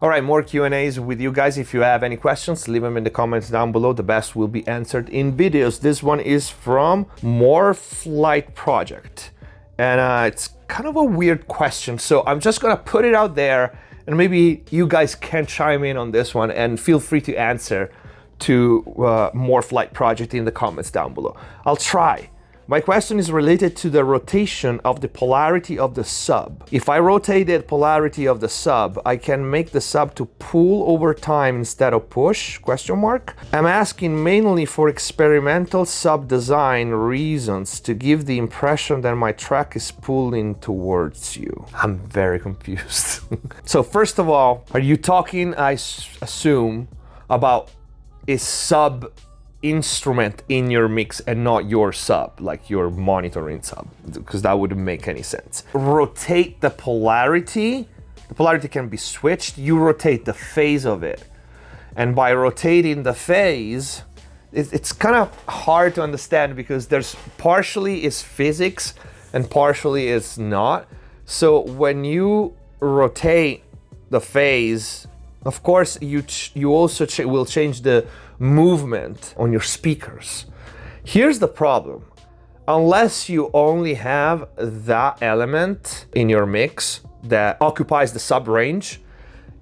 All right, more Q&As with you guys. If you have any questions, leave them in the comments down below. The best will be answered in videos. This one is from More Flight Project. And it's kind of a weird question. So I'm just gonna put it out there and maybe you guys can chime in on this one and feel free to answer to More Flight Project in the comments down below. I'll try. My question is related to the rotation of the polarity of the sub. If I rotate the polarity of the sub, I can make the sub to pull over time instead of push, question mark? I'm asking mainly for experimental sub design reasons to give the impression that my track is pulling towards you. I'm very confused. So first of all, are you talking, I assume, about a sub instrument in your mix and not your sub, like your monitoring sub, because that wouldn't make any sense. Rotate the polarity can be switched. You rotate the phase of it, and by rotating the phase, it's kind of hard to understand because there's partially is physics and partially is not. So when you rotate the phase, of course you also will change the movement on your speakers. Here's the problem. Unless you only have that element in your mix that occupies the sub range,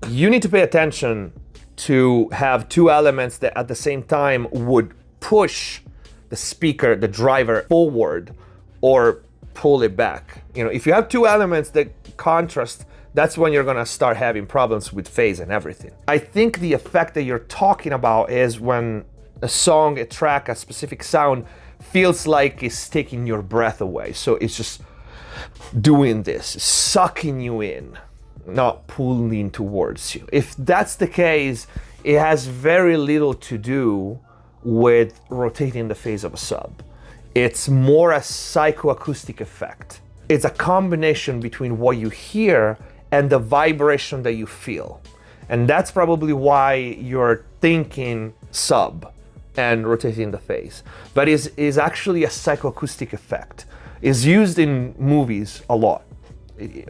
you need to pay attention to have two elements that at the same time would push the speaker, the driver, forward or pull it back. You know, if you have two elements that contrast, that's when you're gonna start having problems with phase and everything. I think the effect that you're talking about is when a song, a track, a specific sound feels like it's taking your breath away. So it's just doing this, sucking you in, not pulling towards you. If that's the case, it has very little to do with rotating the phase of a sub. It's more a psychoacoustic effect. It's a combination between what you hear and the vibration that you feel. And that's probably why you're thinking sub and rotating the phase. But is actually a psychoacoustic effect. It's used in movies a lot.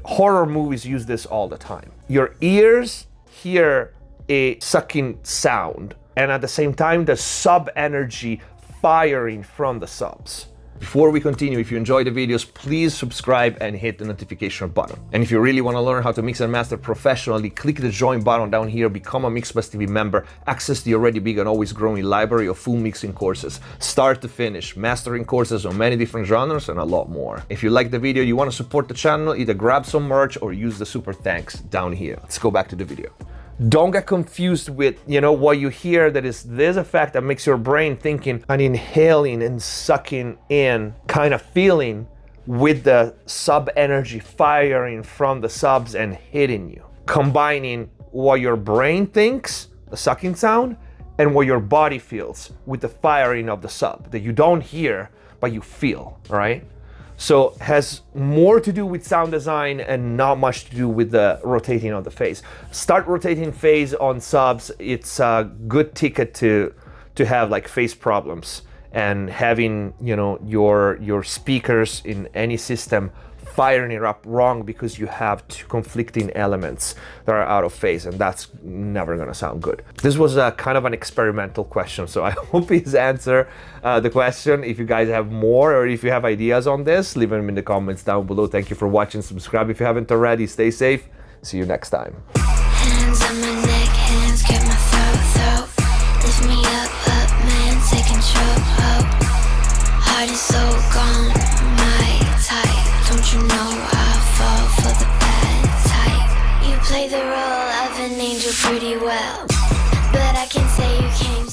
Horror movies use this all the time. Your ears hear a sucking sound, and at the same time, the sub energy firing from the subs. Before we continue, if you enjoy the videos, please subscribe and hit the notification button. And if you really want to learn how to mix and master professionally, click the join button down here, become a MixBus TV member, access the already big and always growing library of full mixing courses, start to finish, mastering courses on many different genres and a lot more. If you like the video, you want to support the channel, either grab some merch or use the super thanks down here. Let's go back to the video. Don't get confused with, you know, what you hear that is this effect that makes your brain thinking an inhaling and sucking in kind of feeling with the sub energy firing from the subs and hitting you. Combining what your brain thinks, the sucking sound, and what your body feels with the firing of the sub that you don't hear, but you feel, right? So has more to do with sound design and not much to do with the rotating of the phase. Start rotating phase on subs. It's a good ticket to have like phase problems and having, you know, your speakers in any system firing it up wrong because you have two conflicting elements that are out of phase, and that's never gonna sound good. This was a kind of an experimental question, so I hope he's answered the question. If you guys have more or if you have ideas on this, leave them in the comments down below. Thank you for watching. Subscribe if you haven't already. Stay safe. See you next time. Hands on my neck, hands get my throat. Lift me up, man, take control. Heart is so gone, my type. Don't you know I fall for the bad type? You play the role of an angel pretty well, but I can say you came